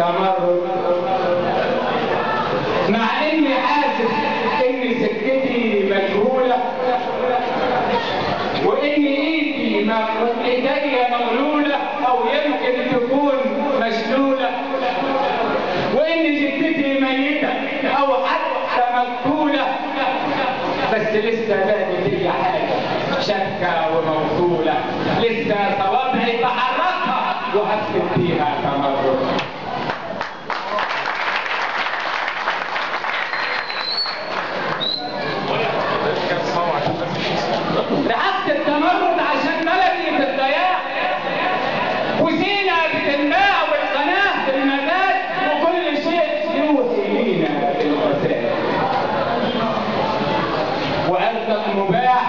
تمرد، مع اني حاسس ان سكتي مجهوله، وان ايديا مغلوله او يمكن تكون مشلوله، وان جدتي ميته او حتى مقتوله، بس لسه باقي لي حاجه شكه وموصوله، لسه صوابعي بحركها وهكتب فيها تمرد. رعبت التمرد عشان بلدي في الضياع، وسينا بتنباع والقناه في المزاد، وكل شيء يوصي لينا بالفساد، وارضك مباح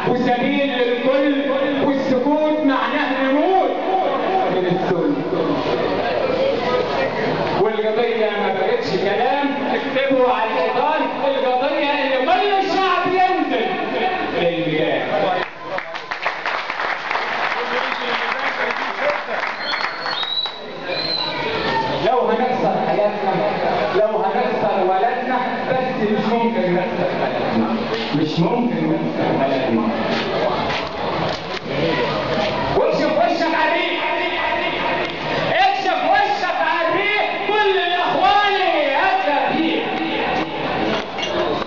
وسبيل للكل، والسكوت معناه نموت من الذل، والقضيه ما بقتش كلام تكتبوا على الحيطان، القضيه اللي كل الشعب ينزل للميدان. لو هنكسر حياتنا، لو هنكسر ولدنا، بس مش ممكن نكسر بلدنا، مش ممكن نكسر بلدنا. واكشف وشك على الريح، اكشف وشك على الريح، كل الاخواني هكا فيه.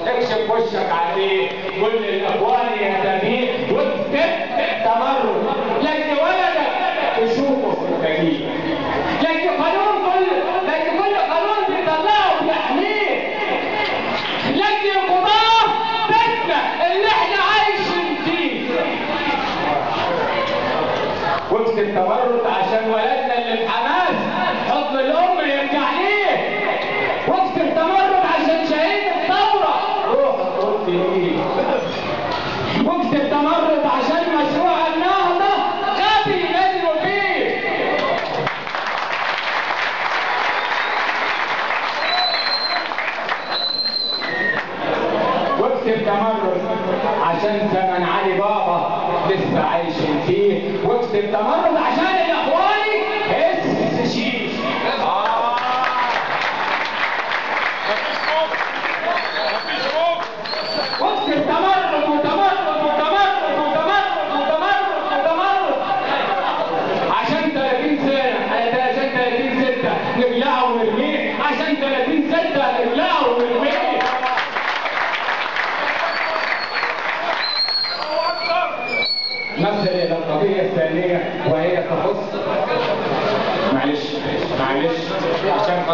اكشف وشك على الريح، كل الاخواني هكا فيه، واكتب تمرد، لك ولدك تشوفه في الدليل، لك قانون كل قانون بيطلعه بيحميه، لك القضاة بيتنا اللي احنا عايشين فيه. واكتب تمرد عشان ولدنا اللي في حماس حضن الام يرجع ليه، واكتب تمرد عشان شهيد الثوره روح ترد ليه، واكتب تمرد عشان مشروع النهضه غبي منه فيه. واكتب تمرد عشان زمن علي بابا لسه عايشين فيه، واكتب تمرد عشان الاخواني هس شيش. واكتب تمرد وتمرد وتمرد وتمرد وتمرد وتمرد عشان 30 سنه، عشان 30 سته نبلعه ونرميه، عشان 30 سته نبلعه ونرميه. نصل الى القضيه الثانيه وهي تخص معلش عشان